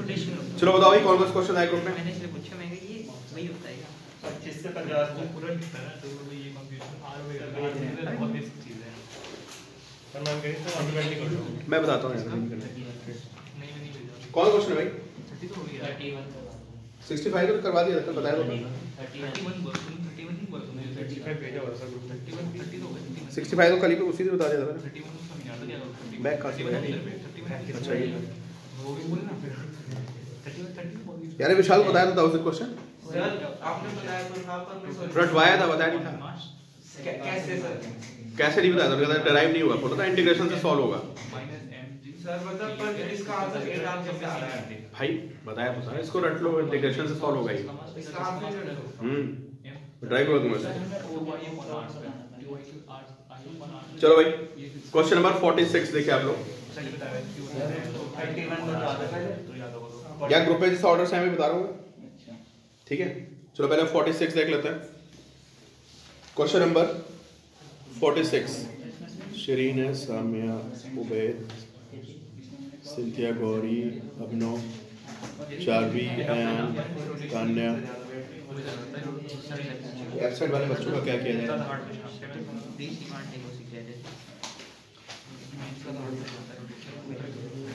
चलो बताओ भाई कौन सा क्वेश्चन आया ग्रुप में? मैंने इसलिए पूछा, मैं ये वही होता है क्या 25 से 50 वो पूरा दिखता है ना, तो ये कंफ्यूजन आर वगैरह बहुत बेसिक चीज है। पर मैम कह रही थी ऑटोमेटिक कर लो। मैं बताता हूँ यार नहीं भेजा। कौन क्वेश्चन है भाई? 30 तो हो गया। 65 तो करवा दिया था, बताया तो 31 बोल, 31 नहीं बोल तुमने, 35 भेजा हुआ था ग्रुप में। 31 30 तो हो गया। 65 तो कल ही पे उसी दिन बता दिया था मैंने। 31 उसका नहीं आता क्या होगा? बैक का से बैक। 31 अच्छा ये वो भी बोलना फिर 31 बोल दी। यार विशाल को बताया था उस क्वेश्चन, सर आपने बताया तो था पर मैं सोच रटवाया था, बताया नहीं था। कैसे सर? कैसे नहीं बताया था, कहता डिराइव नहीं होगा, बोला था इंटीग्रेशन से सॉल्व होगा। सर मतलब पर इसका आंसर ए नाम कैसे आ रहा है? भाई बताया तो था, इसको रट लो, इंटीग्रेशन से सॉल्व होगा ही। इसका आंसर जो है ड्राइव करो तुम ऐसे। चलो भाई क्वेश्चन नंबर 46 देखिए आप लोग। 31 बता दो पहले। या ग्रुप में जिस ऑर्डर से मैं बता रहा हूँ, ठीक है। चलो पहले 46 देख लेते हैं। क्वेश्चन नंबर 46, शरीन है, सामिया, उबैद, सिंथिया, गौरी, अभिनव, चारवी, अयान, तान्या। एब्सेंट वाले बच्चों का क्या किया जाए?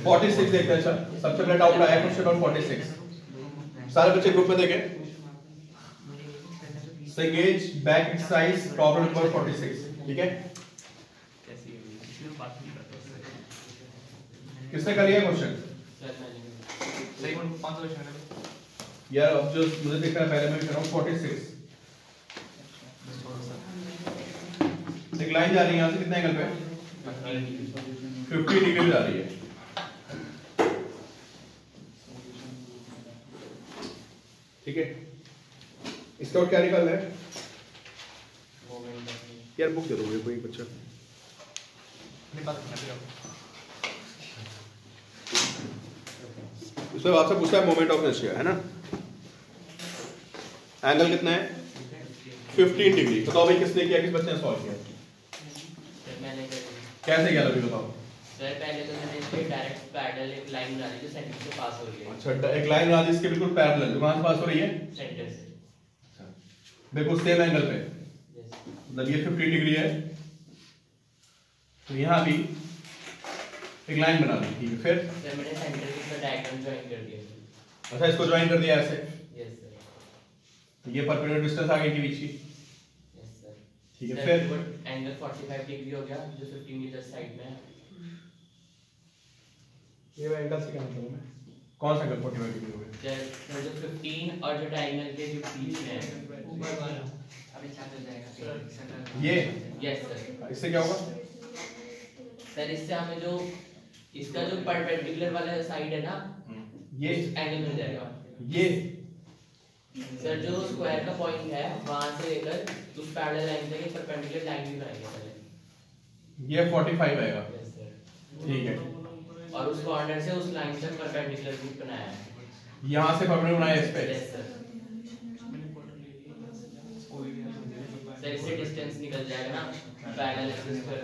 46 देखते हैं। सबसे पहले डाउट आया क्वेश्चन नंबर 46। सारे बच्चे ग्रुप में देखें। Engage back exercise problem number 46, ठीक है। किसने कर लिया क्वेश्चन? यार अब जो मुझे दिख रहा है पहले मैं कर रहा हूँ 46। एक लाइन जा रही है यहाँ से, कितने एंगल पे? 50 डिग्री जा रही है, ठीक है। इसका और क्या निकालना है? यार बुक दे दो मुझे कोई बच्चा। इसमें आपसे पूछा है मोमेंट ऑफ इनर्शिया, है ना। एंगल कितना है? 15 डिग्री। बताओ भाई किसने किया, किस बच्चे ने सॉल्व किया? कैसे किया अभी बताओ। सर पहले तो मैंने इसके डायरेक्ट पैरेलल एक लाइन बना दी जो सेंटर से पास हो रही है। अच्छा, एक लाइन बना दी इसके बिल्कुल पैरेलल, जो कहां से पास हो रही है? सेंटर से। बिल्कुल सेम एंगल पे, मतलब ये 50 डिग्री है, तो यहाँ भी एक लाइन बना दी, ठीक है। फिर सर मैंने सेंटर के साथ डायग्राम ज्वाइन कर दिया। अच्छा, इसको ज्वाइन कर दिया ऐसे। Yes sir. तो ये परपेंडिकुलर डिस्टेंस आ गई थी बीच की, यस सर। ठीक है। फिर एंगल 45 डिग्री हो गया जो 15 मीटर साइड में है। ये एंगल से क्या मतलब है? कौन सा एंगल 45 डिग्री हो गया? सर जो 15 और जो डायगोनल के जो बीच में है अभी चार्ज हो जाएगा ये। Yes sir. इससे क्या होगा? सर इससे हमें जो इसका जो परपेंडिकुलर वाला साइड है ना, ये एंगल मिल जाएगा। ये सर जो स्क्वायर का पॉइंट है वहां से लेकर उस पैरेलल लाइन तक एक परपेंडिकुलर लाइन भी बनाएंगे पहले। ये 45 आएगा, यस सर। ठीक है। और उस कॉर्नर से उस लाइन तक परपेंडिकुलर भी बनाया है। यहाँ से परपेंडिकुलर बनाया इस पे। Yes sir. सर इससे डिस्टेंस निकल जाएगा ना पैरेलल एक्सिस पर।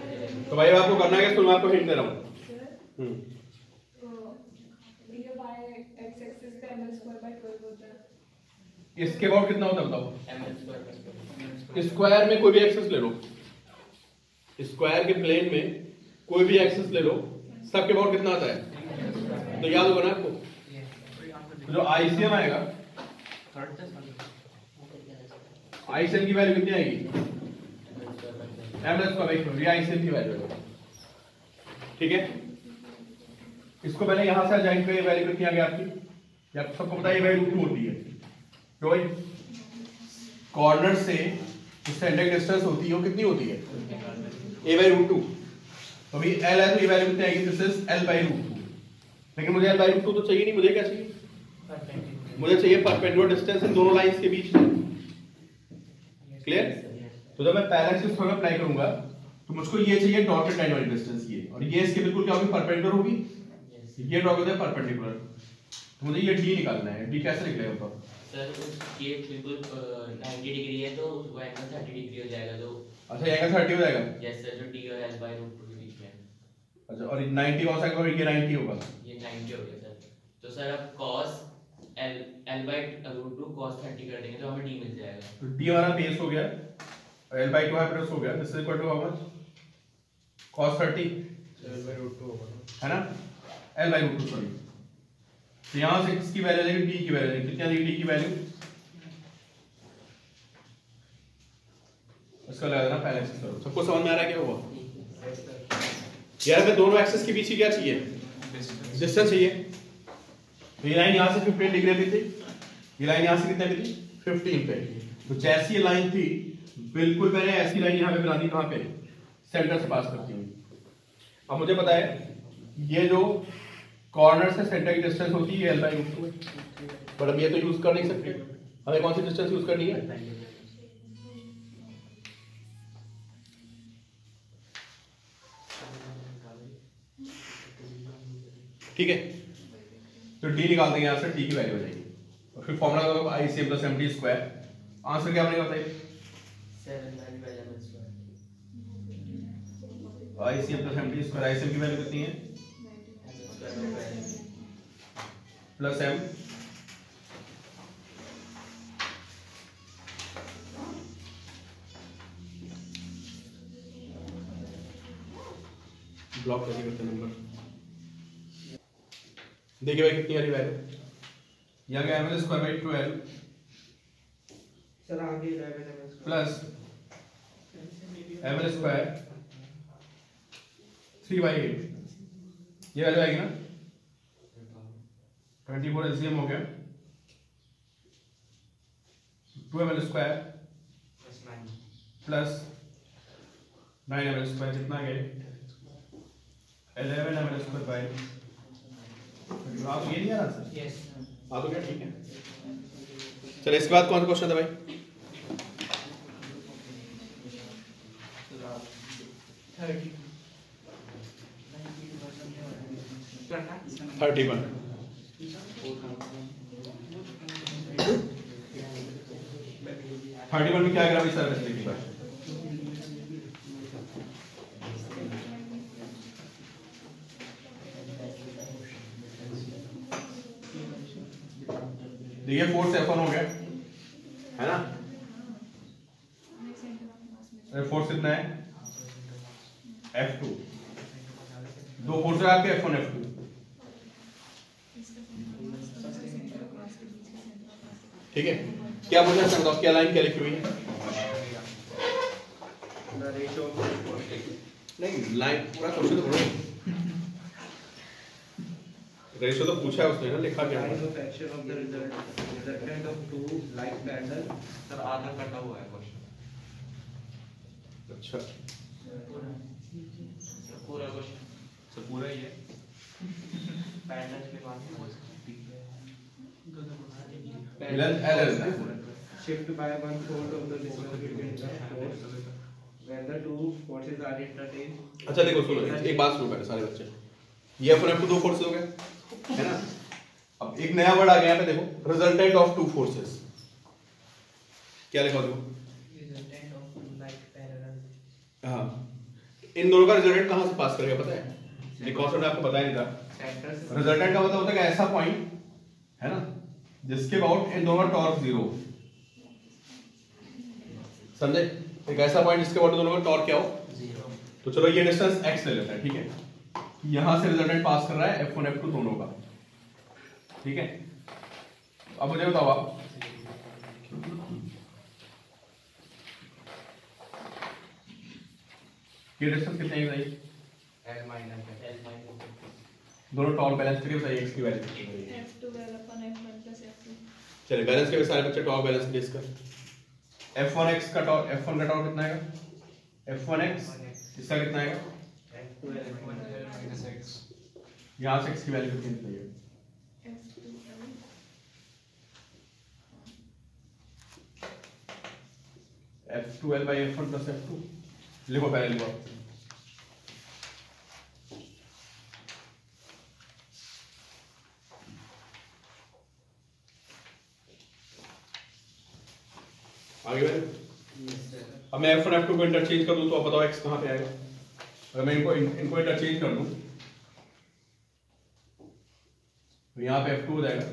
तो भाई आपको करना है, मैं आपको हिंट दे रहा हूँ। ये y x एक्सिस पे ml स्क्वायर बाय 12 होता है। इसके बाद कितना होता है बताओ? ml square. स्क्वायर में कोई भी एक्सिस ले लो, स्क्वायर के प्लेन में कोई भी एक्सिस ले लो, सबके बाद कितना आता है? तो याद होगा ना आपको, जो आईसीएम आएगा, आईसीएम की वैल्यू कितनी आएगी? एमएल स्क्वायर बाय आईसीएम की वैल्यू, ठीक है। इसको पहले यहां से ज्वाइन करिए, वैल्यू कितनी आ गई आपकी? या सबको पता है वैल्यू 2 होती है, तो भाई कॉर्नर से जो स्टैंडर्ड डिस्टेंस होती है वो कितनी होती है? a/√2। तो भाई l है तो ये वैल्यू कितनी आएगी? This is l/√2। लेकिन मुझे l/√2 तो चाहिए नहीं, मुझे क्या चाहिए? मुझे चाहिए परपेंडिकुलर डिस्टेंस इन दोनों लाइंस के बीच में। क्लियर? तो जब मैं पहला एक्सिस पर अप्लाई करूंगा तो मुझको ये चाहिए डॉटेड लाइन वाली डिस्टेंस ये, और ये इसके बिल्कुल क्या होगी? परपेंडिकुलर होगी। ये ड्रॉ कर दे परपेंडिकुलर, तो मुझे ये d निकालना है। d कैसे निकलेगा बताओ? सर ये बिल्कुल 90 डिग्री है तो वो एंगल 30 डिग्री हो जाएगा तो। अच्छा, ये एंगल 30 हो जाएगा। यस सर, जो d और l/√2 के बीच में है। अच्छा, और 90 कौन सा एंगल? ये 90 होगा। ये 90 हो गया सर। तो सर अब cos L/√2 cos 30 कर देंगे तो हमें d मिल जाएगा। तो d हमारा बेस हो गया, L/2 है प्लस हो गया, this is equal to how much? cos 30 L/√2 होगा ना, है ना, L/√2 सॉरी। तो यहाँ से x की वैल्यू लेंगे, d की वैल्यू लेंगे, कितना लेंगे d की वैल्यू? इसका लगा देना पहले एक्सिस करो। सबको समझ में आ रहा है क्या हुआ? यार हमें दोनों एक्सिस के बीच ही क्या चाहिए? डिस्टेंस चाहिए। तो ये लाइन यहाँ से 15 डिग्री पे थी, ये लाइन यहाँ से कितने पे थी? 15 पे। तो जैसी ये लाइन थी बिल्कुल मैंने ऐसी लाइन यहाँ पे बना दी, कहाँ पे? सेंटर से पास करती हुई। अब मुझे पता है ये जो कॉर्नर से सेंटर की डिस्टेंस होती है L/√2 है, बट अब ये तो यूज कर नहीं सकते, हमें कौन सी डिस्टेंस यूज करनी है? ठीक है, तो d निकाल देंगे यहाँ से, t की वैल्यू हो जाएगी और फिर फॉर्मूला होगा ICM + MD स्क्वायर। आंसर क्या बनेगा बताइए? 7/m²। ICM + MD square, ICM की वैल्यू कितनी है? प्लस m ब्लॉक कैसे करते नंबर। देखिए भाई कितनी आ रही वैल्यू, यहाँ गया mL² / 12 सर आगे 11 प्लस mL² 3/8, ये वैल्यू आएगी ना 24 LCM हो गया 2mL² प्लस 9mL² कितना गया 11mL² आप ये नहीं आ रहा सर? यस हाँ तो क्या ठीक है। चलिए इसके बाद कौन सा क्वेश्चन था भाई? 31। 31 में क्या करा सर? देखिए देखिए फोर्स F1 हो गया है ना, फोर्स कितना है? F2। दो फोर्स है आपके F1 F2। ठीक है, क्या पूछना चाहता हूँ, क्या लाइन क्या लिखी हुई है? नहीं लाइन पूरा क्वेश्चन तो पढ़ो, रेशियो तो पूछा है उसने ना, लिखा क्या है? Fraction of the resultant of two like parallel. Sir आधा कटा हुआ है क्वेश्चन। अच्छा पूरा क्वेश्चन सर पूरा ही है। पैरेलल के बाद shift by 1/4 of the distance between the force when the two forces are interchanged। अच्छा देखो सुनो, एक बात सुनो पहले सारे बच्चे, ये F1 F2 दो फोर्सेस हो गए है ना। अब एक नया वर्ड आ गया यहाँ पे देखो, रिजल्टेंट ऑफ टू फोर्सेस। क्या लिखा देखो? Resultant of two like parallel. हाँ, इन दोनों का रिजल्टेंट कहाँ से पास करेगा पता है? ये कॉन्सेप्ट आपको बताया नहीं था। रिजल्टेंट का मतलब होता है कि ऐसा पॉइंट है ना जिसके अबाउट इन दोनों का टॉर्क 0, समझे? एक ऐसा पॉइंट जिसके अबाउट दोनों का टॉर्क क्या हो? 0। तो चलो ये डिस्टेंस x ले लेते हैं, ठीक है। यहां से रिजल्टेंट पास कर रहा है F1 F2 दोनों का, ठीक है। अब मुझे बताओ आप, ये डिस्टेंस कितने की बताइए? दोनों टॉर्क बैलेंस करके बताइए x की वैल्यू कितनी है? F2 / F1 + F2। चलिए बैलेंस के सारे बच्चे टॉर्क बैलेंस के इसका F1x का टॉर्क, F1 का टॉर्क कितना आएगा? F1x इसका कितना आएगा? यहाँ से x की वैल्यू कितनी बताइए? F2L by F1 plus F2 लिखो, पहले लिखो। आगे बढ़े। अब मैं F1 F2 को इंटरचेंज कर दूं तो आप बताओ x कहाँ पे आएगा? अगर मैं इनको इंटरचेंज कर दूं तो यहाँ पे F2 हो जाएगा,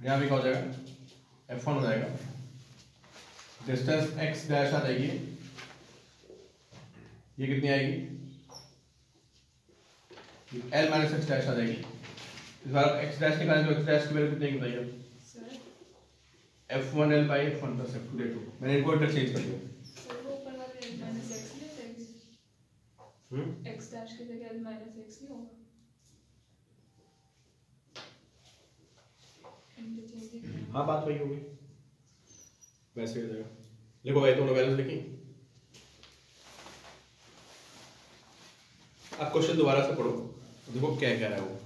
यहाँ पे क्या हो जाएगा, F1 हो जाएगा। डिस्टेंस x डैश आ जाएगी, ये कितनी आएगी, L माइनस एक्स डैश आ जाएगी। इस बार x डैश निकालें तो x डैश की वैल्यू कितनी आएगी बताइए। Sir F1L by F1 plus F2 देखो मैंने इनको इंटरचेंज कर दिया। सर वो ऊपर वाले L माइनस एक्स नहीं जाएगी, एक्स डैश की जगह L माइनस एक्स नहीं होगा, इंटरचेंज। हाँ बात वही होगी, वैसे हो जाएगा। लिखो भाई दोनों वैल्यूज लिखी। अब क्वेश्चन दोबारा से पढ़ो, देखो क्या कह रहा है वो।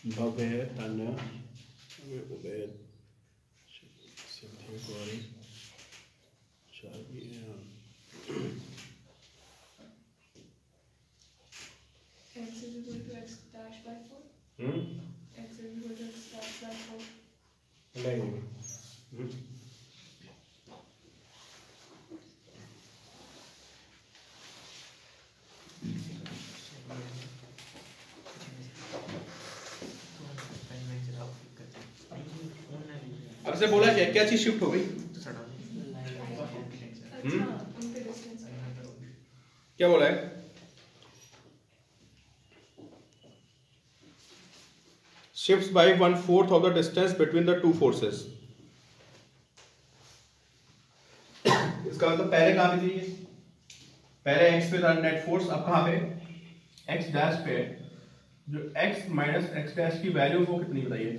भव्य तन्या उबैद सिद्धि गौरी शादी x is equal to x dash by 4, x is equal to x dash by 4. नहीं अब से बोला क्या चीज शिफ्ट हो गई, अच्छा उनके डिस्टेंस क्या बोला है, shifts by 1/4 of the distance between the two forces। इसका मतलब पहले कहां पे थी ये, पहले x पे था नेट फोर्स, अब कहां पे x डैश पे, जो x माइनस x डैश की वैल्यू वो कितनी बताइए,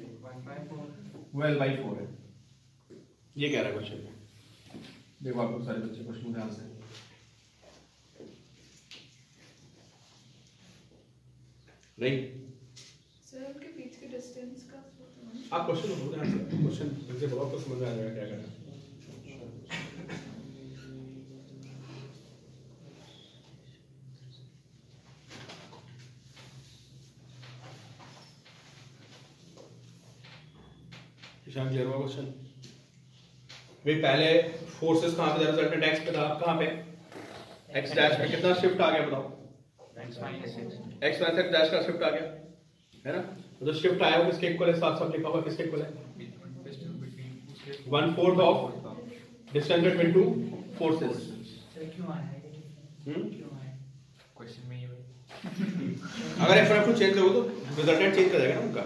1/4 है। ये कह रहा है क्वेश्चन में, देखो आपको सारे बच्चे क्वेश्चन ध्यान से। नहीं सर उनके बीच के डिस्टेंस का आप क्वेश्चन बोलो ध्यान से, क्वेश्चन मुझे बोलो आपको समझ में आ जाएगा क्या करना है। ईशान क्लियर हुआ क्वेश्चन भाई। पहले फोर्सेस कहां पे था, रिजल्टेंट x पे था, अब कहां पे x डैश पे कितना शिफ्ट आ गया बताओ, x माइनस x डैश का शिफ्ट आ गया है ना। तो जो शिफ्ट आया वो किसके इक्वल है, साथ साथ लिखा हुआ किसके इक्वल है, 1/4 of distance between two forces. Question में ये अगर F1 F2 चेंज करोगे तो रिजल्टेंट चेंज कर जाएगा ना उनका,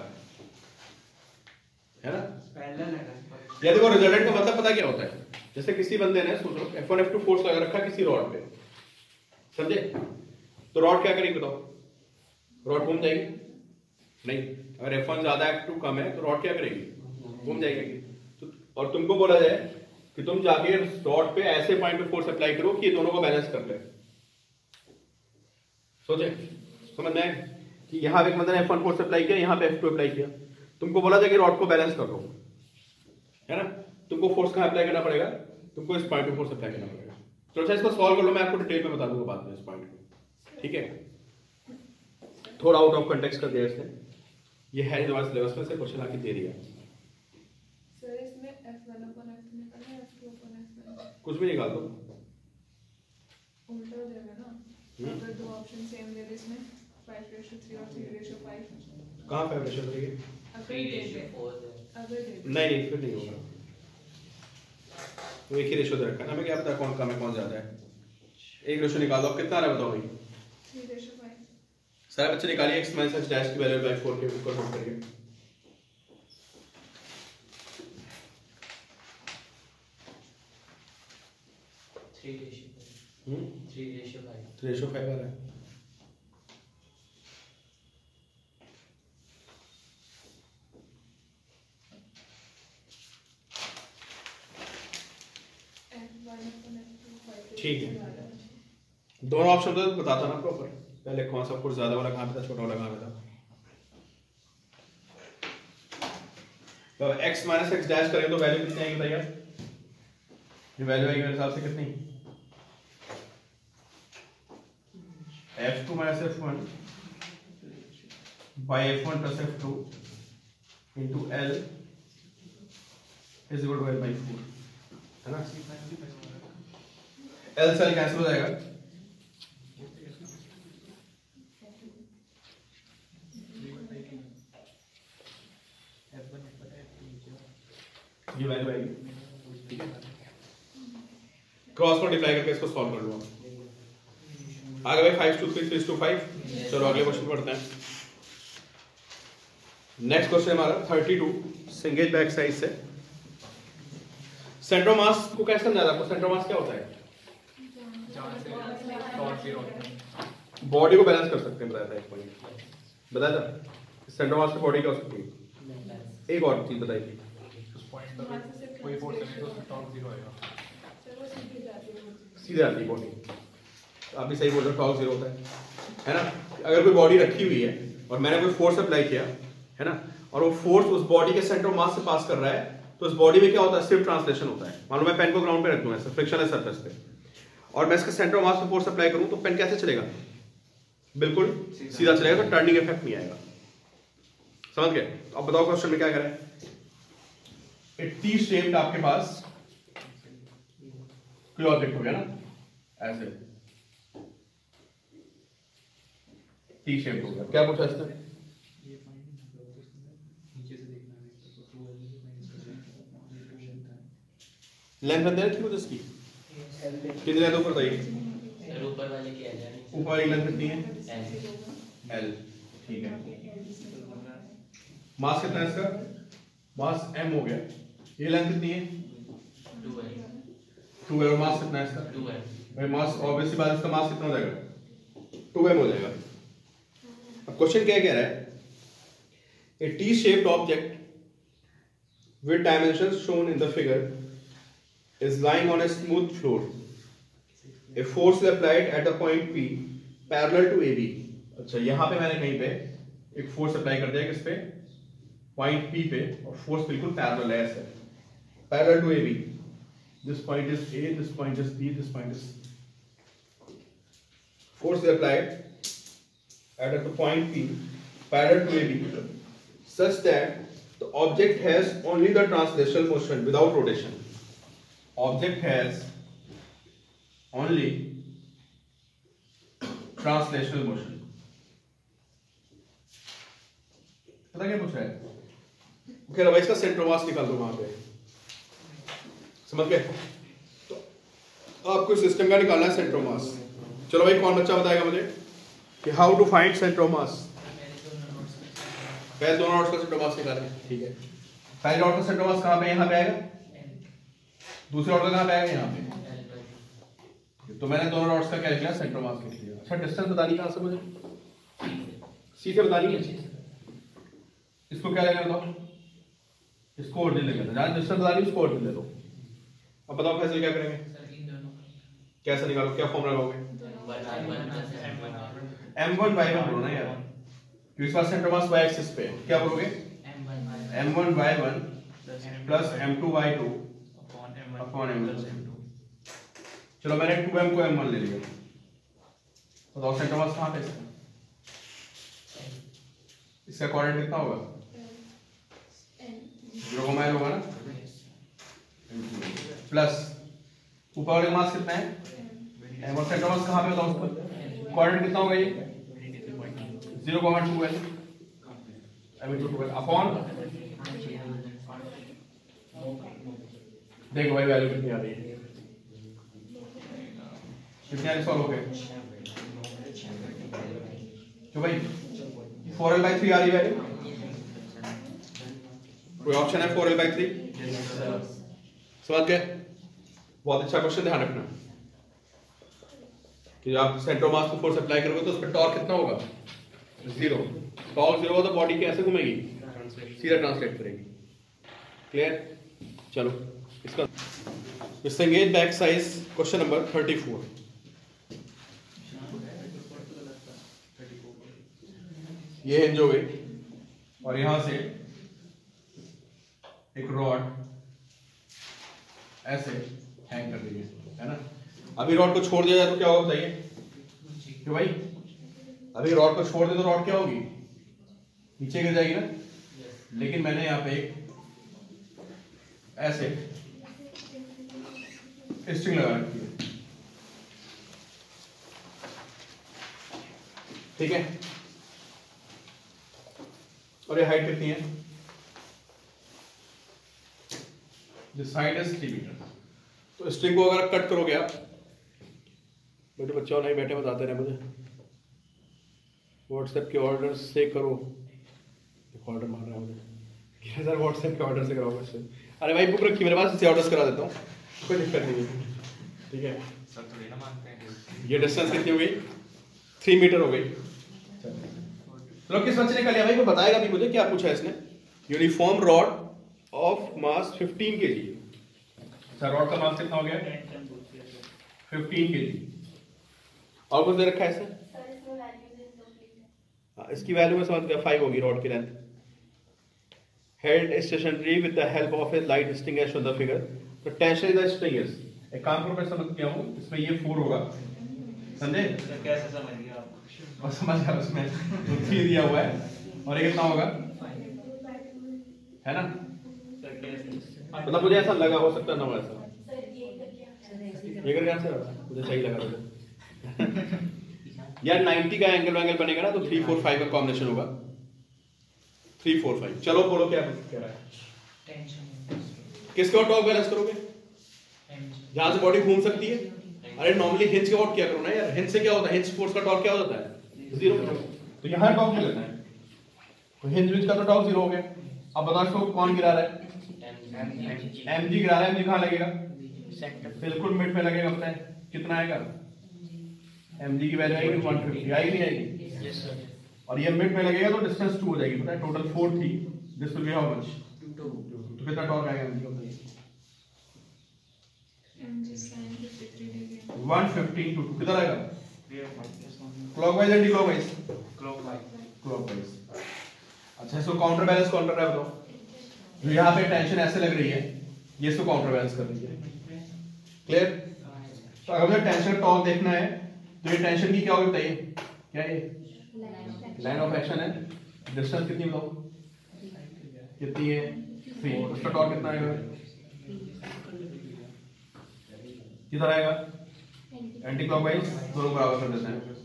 है ना। पैरेलल है ना। या देखो रिजल्टेंट का मतलब पता क्या होता है, जैसे किसी बंदे ने सोचो F1 F2 फोर्स लगा रखा किसी रॉड पे, समझे, तो रॉड क्या करेगी बताओ, रॉड घूम जाएगी नहीं। अगर F1 ज्यादा F2 कम है तो रॉड क्या करेगी, घूम जाएगी। तो और तुमको बोला जाए कि तुम जाके रॉड पे ऐसे पॉइंट पे फोर्स अप्लाई करो कि ये दोनों को बैलेंस कर ले, सोचे समझ में आए कि यहाँ पे एक बंदे ने F1 फोर्स अप्लाई किया, यहाँ पे F2 अप्लाई किया, तुमको बोला जाए कि रॉड को बैलेंस कर लो, है ना। तुमको फोर्स कहाँ अप्लाई करना पड़ेगा, तुमको इस पॉइंट पे फोर्स अप्लाई करना पड़ेगा। तो अच्छा इसको सॉल्व कर लो, मैं आपको डिटेल में बता दूंगा बाद में इस पॉइंट को, ठीक है। थोड़ा आउट ऑफ कंटेक्स्ट कर दिया इसने, ये है तुम्हारे सिलेबस में से क्वेश्चन आके दे दिया। सर इसमें F1/F2 निकालना है, F2/F1 कुछ भी निकाल दो, उल्टा हो जाएगा ना। अगर दो ऑप्शन सेम दे दे इसमें 5:3 और 3:5, कहाँ पे रेशियो करेंगे, अगर दे दे, अगर दे दे नहीं फिर नहीं होगा, तो एक ही रेशियो दे रखा है ना, हमें क्या पता कौन कम है कौन ज्यादा है। एक रेशियो निकालो, कितना आ रहा है बताओ भाई, 3:5। सारे बच्चे निकालिए x माइनस x डैश की वैल्यू बाय 4 के ऊपर नोट करिए। थ्री रेशियो 3:5 आ रहा है। ठीक है, दोनों ऑप्शन तो बताता ना प्रॉपर, पहले कौन सा फोर्स ज्यादा वाला कहां पे था, छोटा वाला कहां पे था। तो x माइनस x डैश करेंगे तो वैल्यू कितनी आएगी भैया, ये वैल्यू आएगी मेरे हिसाब से कितनी, F2 minus F1 by F1 plus F2 into L is equal to L by 4। है ना। एल सेल कैंसिल हो जाएगा, ये वैल्यू आएगी, ठीक है। क्रॉस मल्टीप्लाई करके इसको सॉल्व कर लूंगा। आगे भाई 5 2 3 3 2 5। चलो अगले क्वेश्चन पढ़ते हैं। नेक्स्ट क्वेश्चन हमारा 32 सिंगेज बैक साइज से। सेंट्रोमास को कैसे समझाया आपको? सेंट्रोमास क्या होता है? बॉडी को बैलेंस कर सकते हैं, बताया था एक पॉइंट, बताया था। सेंट्रोमास की बॉडी क्या हो सकती है? एक और चीज बताई थी, कोई फोर्स नहीं तो टॉर्क 0 आएगा, सीधे आती है बॉडी। आप भी सही बोल रहे हो, टॉर्क 0 होता है ना। अगर कोई बॉडी रखी हुई है और मैंने कोई फोर्स अप्लाई किया है ना, और वो फोर्स उस बॉडी के सेंटर ऑफ मास से पास कर रहा है, तो उस बॉडी में क्या होता है? स्विफ्ट ट्रांसलेशन होता है। मान लो मैं पेन को ग्राउंड पे रख दूं ऐसे फ्रिक्शनलेस सरफेस पे, और मैं इसके सेंटर ऑफ मास पे फोर्स अप्लाई करूं, तो पेन कैसे चलेगा? बिल्कुल सीधा चलेगा, तो टर्निंग इफेक्ट नहीं आएगा। समझ गए? अब बताओ क्वेश्चन में क्या करें। एक टी शेप्ड आपके पास कोई ऑब्जेक्ट हो गया ना, ऐसे टी शेप्ड हो गया। क्या पूछा इसने? लेंथ दे रखी हो इसकी, कितनी लेंथ ऊपर बताइए? ऊपर वाले की आ जाए, ऊपर वाली लेंथ कितनी है? एल। एल, ठीक है। मास कितना है इसका? मास m हो गया। ये लेंथ कितनी है? 2 है। और मास कितना है इसका? 2 है। भाई मास ऑब्वियसली बात, इसका मास कितना हो जाएगा? 2m हो जाएगा। अब क्वेश्चन क्या कह रहा है? A T shaped object with dimensions shown in the figure is lying on a smooth floor. A force is applied at the point P parallel to AB. अच्छा, यहाँ पे मैंने कहीं पे एक फोर्स अप्लाई कर दिया किस पे? पॉइंट P पे, और फोर्स बिल्कुल पैरेलल है ऐसे, parallel to AB. This point is A, this point is B, this point is. Force is applied at the point P parallel to AB such that the object has only the translational motion without rotation. Object has only translational motion. पता क्या पूछा है? Okay, अब इसका centre mass निकाल दो वहां पे, समझ गए? तो आपको सिस्टम का निकालना है सेंटर मास। चलो भाई, कौन बच्चा बताएगा मुझे कि how to find centre mass? पहले दोनों रॉड्स का सेंटर मास निकालें, ठीक है। पहले रॉड का सेंटर मास कहां पे? यहां पे आएगा। दूसरे रॉड का कहां पे आएगा? यहां पे। तो मैंने दोनों रॉड्स का क्या लिखा? सेंटर मास लिख लिया। अच्छा, डिस्टेंस बतानी कहां से मुझे? सीधे बतानी है। इसको क्या लेना बताओ? इसको ऑर्डिनल लेना। जहां डिस्टेंस बतानी उसको ऑर्डिनल ले लो। अब बताओ कैसे क्या करेंगे? कैसे निकालो? क्या फॉर्मूला लगाओगे? m1y1 बोलो ना यार, क्योंकि इसका सेंटर मास y एक्सिस पे। क्या बोलोगे? m1y1 plus m2y2 upon m1। चलो मैंने 2m को m1 ले लिया। बताओ सेंटर मास कहां पे इसका? इसका कोऑर्डिनेट कितना होगा? 0,l होगा ना, प्लस ऊपर वाले मास कितना है? m और सेंटर मास कहां पे होता है उसका? कोऑर्डिनेट कितना होगा? ये 0,2l अपॉन, देखो भाई वैल्यू कितनी आ रही है, कितनी आ रही? सॉल्व हो गए। तो भाई 4l/3 आ रही वैल्यू। कोई ऑप्शन है 4l/3? समझ गए? बहुत अच्छा क्वेश्चन, ध्यान रखना कि आप सेंटर मास को फोर्स अप्लाई करोगे तो उस पर टॉर्क कितना होगा? 0। टॉर्क 0 होगा तो बॉडी कैसे घूमेगी? सीधा ट्रांसलेट करेगी। क्लियर? चलो इसका disengage back size question number 34। ये हिंज हो गई और यहां से एक रॉड ऐसे हैंग कर दी है ना। अभी रॉड को छोड़ दिया जाए तो क्या होगा बताइए? क्यों भाई? अभी रॉड को छोड़ दे तो रॉड क्या होगी? नीचे गिर जाएगी ना। लेकिन मैंने यहाँ पे ऐसे स्ट्रिंग लगा रखी है, ठीक है। और ये हाइट कितनी है? This height is 3 metre. तो स्ट्रिंग को अगर कट करोगे आप, बेटे बच्चों नहीं बैठे बताते रहे मुझे, व्हाट्सएप के ऑर्डर से करो। ऑर्डर मार रहा है मुझे सर, व्हाट्सएप के ऑर्डर से कराओ क्वेश्चन। अरे भाई बुक रखी मेरे पास, इसे ऑर्डर करा देता हूँ, कोई दिक्कत नहीं है, ठीक है। सर थोड़ी ना मानते हैं। ये डिस्टेंस कितनी हो गई? 3 मीटर हो गई। चलो किस बच्चे ने कर लिया भाई, वो बताएगा भी मुझे क्या पूछा है इसने। Uniform rod of mass 15 kg। अच्छा, रॉड का मास कितना हो गया? 15 kg। और कुछ दे रखा है इसने? हाँ, इसकी वैल्यू में समझ गया, 5 होगी रॉड की length. Held stationary with the help of a light string as shown the figure. तो tension is the string is, एक काम करो, मैं समझ गया हूँ, इसमें ये 4 होगा, समझे? कैसे समझ गया आप? और समझ गया, उसमें 3 दिया हुआ है, और ये कितना होगा, है ना? मतलब मुझे ऐसा लगा, हो सकता है ना हो ऐसा, ये करके आंसर मुझे सही लगा मुझे। यार 90 का एंगल बनेगा ना, तो 3 4 5 का कॉम्बिनेशन होगा, 3 4 5। चलो बोलो क्या कह रहा है? किसके और टॉर्क बैलेंस करोगे? जहां से बॉडी घूम सकती है। अरे नॉर्मली हिंज के आउट क्या करो ना यार, हिंज से क्या होता है, हिंज फोर्स का टॉर्क क्या होता है? 0। तो यहाँ टॉर्क क्या लेना है, तो हिंज विंज का तो टॉर्क 0 हो गया। अब बताओ इसको कौन गिरा रहा है? mg गिरा रहा है। mg कहाँ लगेगा? बिल्कुल मिड पे लगेगा। पता है कितना आएगा? mg की वैल्यू आएगी 150, आएगी नहीं आएगी? और ये मिड में लगेगा तो डिस्टेंस 2 हो जाएगी। पता है टोटल 4 थी, this will be how much? 2। तो कितना टॉर्क आएगा mg का? 115 to 2 कितना आएगा? Clockwise anti clockwise? क्लॉकवाइज। अच्छा, इसको काउंटर बैलेंस कौन कर रहा है बताओ? जो यहाँ पे टेंशन ऐसे लग रही है, ये इसको काउंटर बैलेंस कर रही है। क्लियर? तो अगर मुझे टेंशन का टॉर्क देखना है, तो ये टेंशन की क्या होगी बताइए? क्या ये लाइन ऑफ एक्शन है? डिस्टेंस कितनी बताओ? कितनी है? 3। उसका टॉर्क कितना आएगा? किधर आएगा? एंटी क्लॉकवाइज, दोनों बराबर कर देते हैं।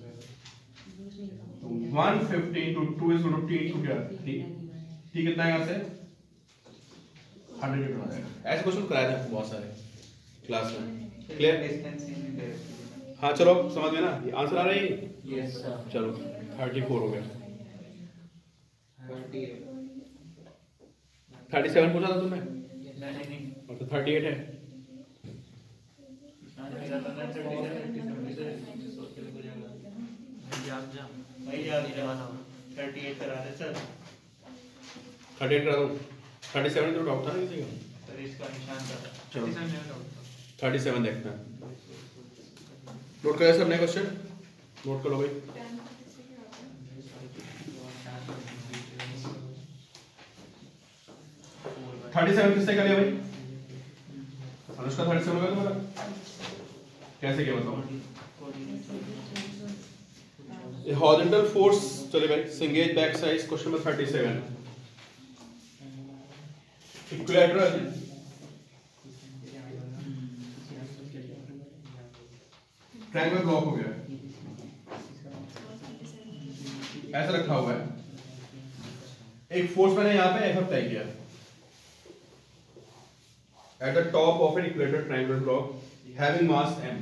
115 to 2 is equal to t to क्या? t कितना आएगा से? 100 न्यूटन आ जाएगा। ऐसे क्वेश्चन कराए थे बहुत सारे क्लास में। क्लियर? हाँ चलो समझ गए ना, आंसर आ रहा है? Yes sir. चलो 34 हो गया। 37 पूछा था तुमने, और तो 38 है। भाई याद नहीं रहा, 38 करा दे सर। 38 करा दूं? 37 तो डाउट था ना किसी का? सर इसका निशान था। चलो 37 देखते हैं। नोट करें सबने क्वेश्चन? नोट करो भाई। 37 किससे कर लिया भाई? अनुष्का 37 होगा तुम्हारा? कैसे क्या बताओ? हॉरिजॉन्टल फोर्स, चले भाई, सिंगेज back side, question number 37। Equilateral triangle block हो गया, ऐसा रखा हुआ है। एक फोर्स मैंने यहां पे F तय किया at the top of an equilateral triangle block having mass m।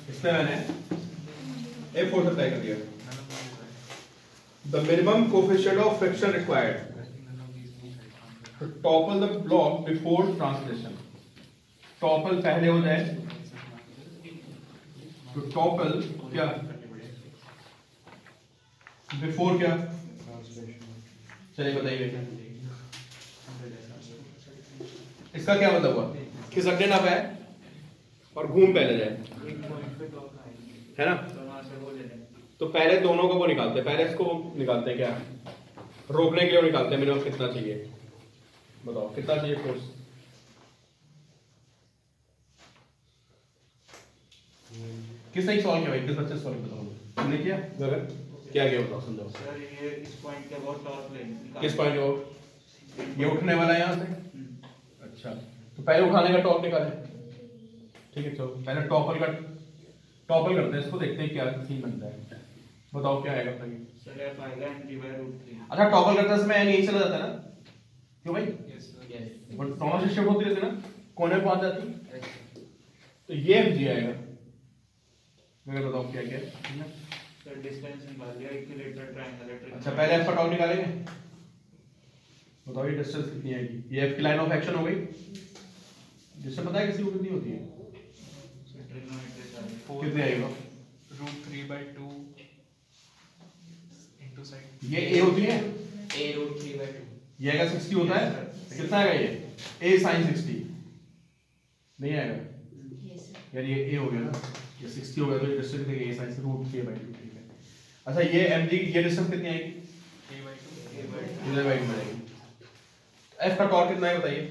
इसमें मैंने F फोर्स तय कर दिया। The minimum coefficient of friction required to topple the block before translation। topple पहले हो जाए, तो topple क्या? before क्या? चलिए बताइए इसका क्या मतलब हुआ? खिसकने ना पाए और घूम पहले जाए, है ना? तो पहले दोनों को वो निकालते हैं, पहले इसको निकालते हैं क्या, रोकने के लिए निकालते हैं मिनिमम कितना चाहिए, बताओ कितना चाहिए फोर्स? किसने सॉल्व किया भाई? किस बच्चे सॉल्व बताओ? तुमने किया? गगन क्या किया बताओ, समझाओ। सर ये इस पॉइंट के बहुत टॉप लेंगे। किस पॉइंट को? ये उठने वाला है यहाँ से। अच्छा, तो पहले उठाने का टॉर्क निकाले, ठीक है, चलो पहले टॉपल करते हैं इसको, देखते हैं क्या सीन बनता है। बताओ क्या आएगा अपना। सर f आएगा mg/√3। अच्छा टॉपल करते समय n यही चला जाता है ना, क्यों भाई? Yes sir. Yes but normal shift होती रहती है ना, कोने पे पहुंच जाती, तो ये mg आएगा। मेरे बताओ क्या क्या है। सर डिस्टेंस निकाल लिया इक्विलेटरल ट्रायंगल। अच्छा पहले f का टॉप निकालेंगे, बताओ ये डिस्टेंस कितनी आएगी। ये f की लाइन ऑफ एक्शन हो गई, जिससे पता है किसी को कितनी होती है, कितनी आएगा? √3/2 into side। ये a होती है, a√3/2 ये आएगा 60 होता है, कितना आएगा ये? a sin 60 नहीं आएगा यार, ये a हो गया ना, ये 60 हो गया, तो ये डिस्टेंस कितनी a sin √3/2। ठीक है, अच्छा ये mg, ये डिस्टेंस कितनी आएगी? a/2 इधर वाइड में आएगी। f का टॉर्क कितना है बताइए?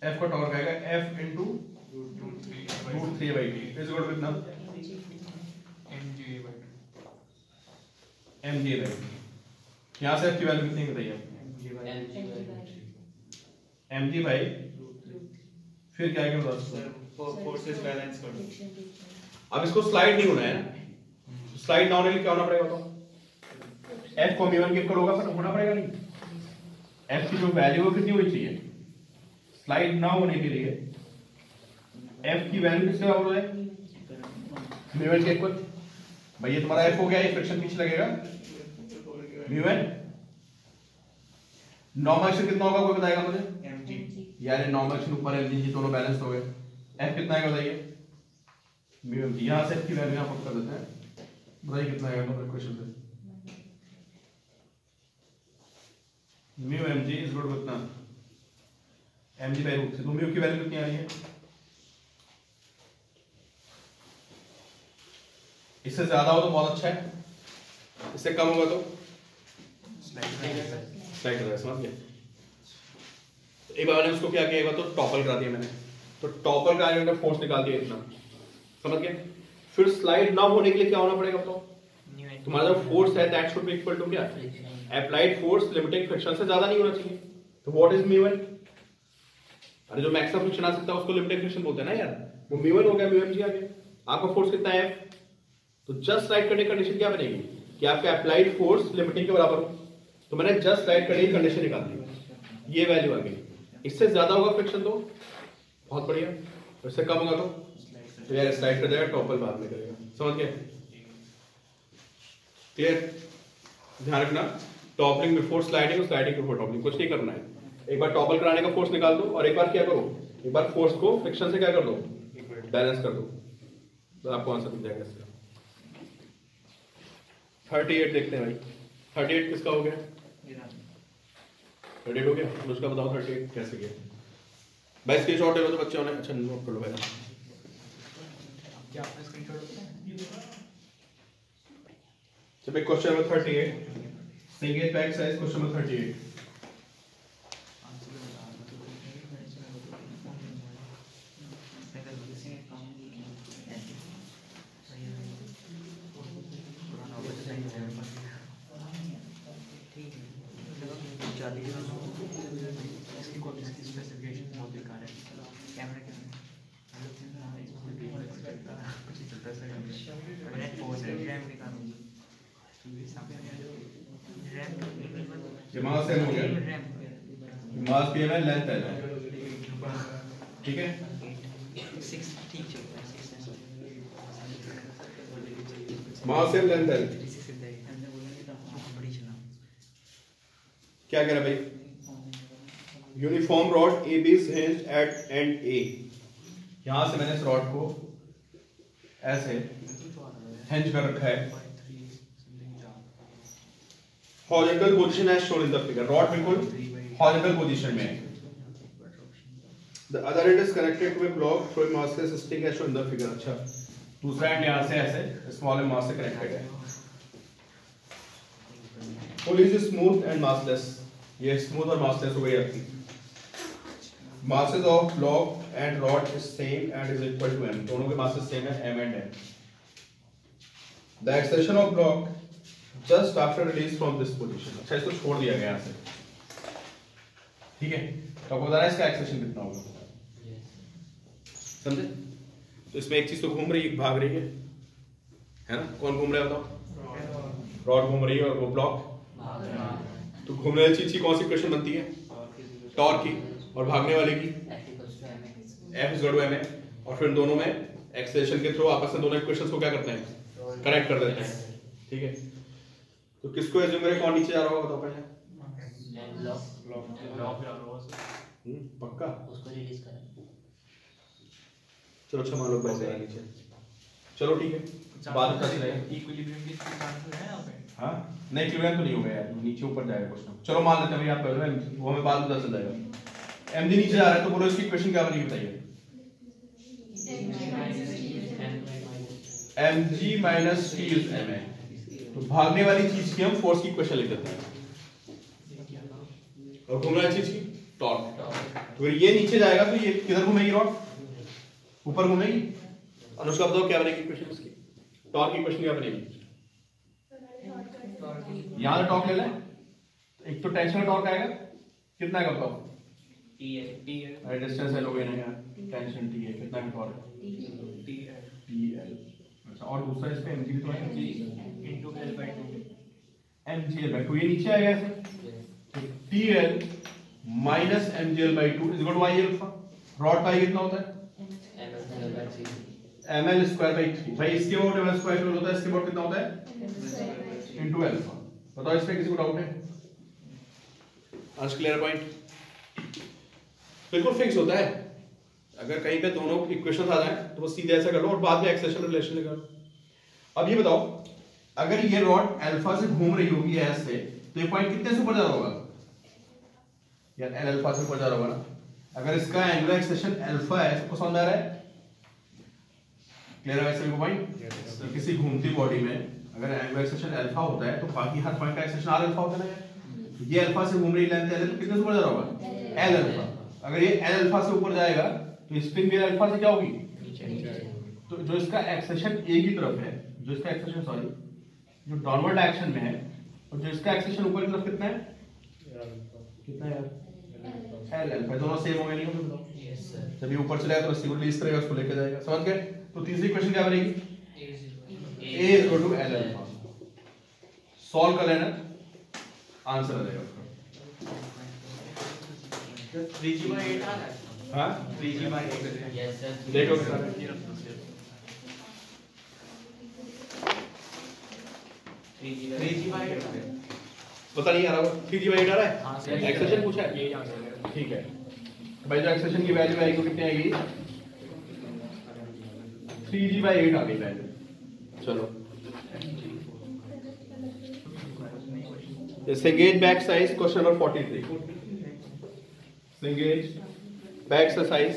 f का टॉर्क आएगा f into √3/2 is equal to कितना? mg/2। यहाँ से f की वैल्यू कितनी बताइए? mg भाई, फिर क्या आएगा बस? सर फोर्सेस बैलेंस कर दो। अब इसको स्लाइड नहीं होना है ना, स्लाइड ना होने के लिए क्या होना पड़ेगा बताओ? f को m1 गिव करोगा पर होना पड़ेगा नहीं, f की जो वैल्यू है कितनी होनी चाहिए? स्लाइड ना होने के लिए f की वैल्यू किससे बराबर है? m1 के इक्वल। भाई ये तुम्हारा f हो गया, ये फ्रिक्शन पीछे लगेगा m1। नॉर्मल एक्शन कितना होगा कोई बताएगा मुझे? mg यानी नॉर्मल एक्शन ऊपर mg, ये दोनों बैलेंस हो गए। f कितना आएगा बताइए? m। यहां से f की वैल्यू यहां पुट कर देते हैं, बताइए कितना आएगा नंबर इक्वेशन से? mu mg is equal to कितना? mg/√3। तो mu की वैल्यू कितनी आ रही है? इससे ज्यादा हो तो बहुत अच्छा है, इससे कम होगा तो स्लाइड कर रहा है, समझ गए? एक बार मैंने उसको क्या किया, एक बार तो टॉपल करा दिया मैंने, तो टॉपल का मैंने फोर्स निकाल दिया इतना, समझ गए? फिर स्लाइड ना होने के लिए क्या होना पड़ेगा बताओ? तुम्हारा जो फोर्स है that should be equal to क्या? अप्लाइड फोर्स लिमिटिंग फ्रिक्शन से ज्यादा नहीं होना चाहिए। तो व्हाट इज mu1? अरे जो मैक्सिमम फ्रिक्शन आ सकता है उसको लिमिटिंग फ्रिक्शन बोलते हैं ना यार, वो mu1 हो गया, mu mg आ गया। आपका फोर्स कितना है F? तो जस्ट स्लाइड करने की कंडीशन क्या बनेगी कि आपका अप्लाइड फोर्स लिमिटिंग के बराबर हो, तो मैंने जस्ट स्लाइड करने की कंडीशन निकाल दी, ये वैल्यू आ गई। इससे ज्यादा होगा फ्रिक्शन तो बहुत बढ़िया, इससे कम होगा तो यार स्लाइड कर जाएगा, टॉपल बाद में करेगा, समझ गए? क्लियर? ध्यान रखना, टॉपलिंग बिफोर स्लाइडिंग और स्लाइडिंग बिफोर टॉपलिंग, कुछ नहीं करना है। एक बार टॉपल कराने का फोर्स निकाल दो और एक बार क्या करो, एक बार फोर्स को फ्रिक्शन से क्या कर दो, बैलेंस कर दो, तो आपको आंसर मिल जाएगा इसका। 38 देखते हैं भाई, 38 किसका हो गया? 38 हो गया, तो उसका बताओ 38 कैसे गया भाई? स्क्रीनशॉट ले लो तो बच्चों ने, अच्छा नोट कर लो पहले। क्या आपने स्क्रीनशॉट रखा है? चलो question number 38, single pack size question number 38। इसकी कौन सी स्पेसिफिकेशन बहुत बेकार है। कैमरा के कुछ चलता है मैंने रैम निकालूंगी, ये मास सेम हो गया, मास पीएम है, लेंथ है, ठीक है? 6 ठीक चलता है, 6 मास सेम लेंथ है। बड़ी चला क्या कह रहा है भाई? Uniform rod A B is hinged at end A. यहां से मैंने इस रॉड को ऐसे हिंज कर रखा है, horizontal position as shown in the figure. Rod बिल्कुल हॉरिजॉन्टल पोजीशन में है। The other end is connected to a block through mass stick as shown in the figure. अच्छा, दूसरा एंड यहां से ऐसे स्मॉल मास से कनेक्टेड है। Pulley is smooth and massless, ये स्मूथ और मासलेस हो गई आपकी। Masses of block and rod is same and is equal to m, दोनों के masses same है, m and n. The acceleration of block just after release from this position, अच्छा इसको छोड़ दिया गया यहाँ से, ठीक है? तो आपको बताना है इसका acceleration कितना होगा। समझे? तो इसमें एक चीज तो घूम रही है, एक भाग रही है ना? कौन घूम रहा है बताओ? रॉड घूम रही है और वो ब्लॉक। तो घूमने वाली चीज की कौन सी इक्वेशन बनती है? टॉर्क की। और भागने वाले की F is equal to ma। और फिर दोनों में एक्सेलरेशन के थ्रू आपस में दोनों इक्वेशंस को क्या करते हैं? कनेक्ट कर देते हैं। ठीक है, तो किसको एज्यूम करें कौन नीचे जा रहा होगा बताओ पहले? पक्का? उसको रिलीज करें। चलो अच्छा मान लो पैसे आए नीचे। चलो ठीक है, बाद में कैसे रहेगा? इक्विलिब्रियम की चांसेस है यहाँ पे? हाँ नहीं, क्लियर तो नहीं होगा यार, नीचे ऊपर जाएगा कुछ ना। चलो मान लेते हैं भैया, आप पहले में वो हमें बाद में पता चल जाएगा। mg नीचे जा रहा है तो बोलो इसकी इक्वेशन क्या बनेगी बताइए? mg minus t is ma। तो भागने वाली चीज की हम फोर्स की इक्वेशन लिख देते हैं और घूमने वाली चीज की टॉर्क। तो फिर ये नीचे जाएगा तो ये किधर घूमेगी? रॉड ऊपर घूमेगी। अनुष्का बताओ क्या बनेगी इक्वेशन इसकी? टॉर्क की इक्वेशन क्या बनेगी? यहां से टॉर्क ले लें, एक तो टेंशन टॉर्क आएगा, कितना का बताओ? T डिस्टेंस है लोग यार, टेंशन t है, कितना का टॉर्क? TL। अच्छा, और दूसरा इसका mg तो है into L/2 mgl/2, ये नीचे आएगा ऐसे। तो TL minus mgl/2 is equal to y alpha. Rod पाई कितना होता है? ml square by 3। भाई इसके अबाउट ml स्क्वायर होता है, इसके अबाउट कितना होता है? Into alpha. बताओ इसमें किसी को डाउट है? आज क्लियर पॉइंट? बिल्कुल फिक्स होता है। अगर कहीं पे दोनों इक्वेशंस आ जाए तो बस सीधे ऐसा कर लो और बाद में एक्सेशन रिलेशन निकालो। अब ये बताओ, अगर ये रॉड अल्फा से घूम रही होगी ऐसे, तो ये पॉइंट कितने से ऊपर जा रहा होगा? यार एल अल्फा से ऊपर जा रहा होगा ना। अगर इसका एंगुलर एक्सेशन अल्फा है, सबको समझ आ रहा है? क्लियर है वैसे पॉइंट? तो किसी घूमती बॉडी में अगर एंगुलर एक्सेशन अल्फा होता है तो बाकी हर पॉइंट का एक्सेशन आर अल्फा होता है ना। ये अल्फा से घूम रही लेंथ एल, कितने से ऊपर जा रहा होगा? L alpha. अगर ये एल अल्फा से ऊपर जाएगा तो स्पिन भी अल्फा से क्या होगी? तो जो इसका एक्सेशन ए की तरफ है, जो इसका एक्सेशन सॉरी जो डाउनवर्ड डायरेक्शन में है, और जो इसका एक्सेशन ऊपर की तरफ कितना है? कितना है यार? L alpha. दोनों सेम होंगे नहीं होंगे? Yes sir. जब ये ऊपर चलेगा तो रस्सी को रिलीज करेगा, उसको लेके जाएगा। समझ गए? तो तीसरी क्वेश्चन क्या बनेगी? a is equal to l alpha. Solve कर लेना, आंसर आ जाएगा उसका। 3g/8 आ रहा है। हाँ 3g/8 यस सर। देखो ये रखना सिर्फ 3g/8 आ रहा है। पता नहीं आ रहा होगा। 3g/8 आ रहा है? हाँ सर, एक्सेशन पूछा है? यही आंसर है। ठीक है, तो भाई जो एक्सेशन की वैल्यू आएगी वो कितनी आएगी? 3g/8 आ गई वैल्यू। चलो Cengage back size question number 43। Cengage back size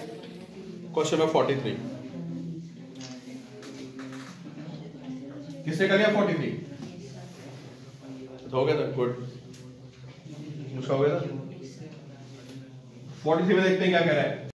question number 43 किसने कर लिया? 43 हो गया था। गुड, हो गया था। 43 में देखते हैं क्या कह रहा है।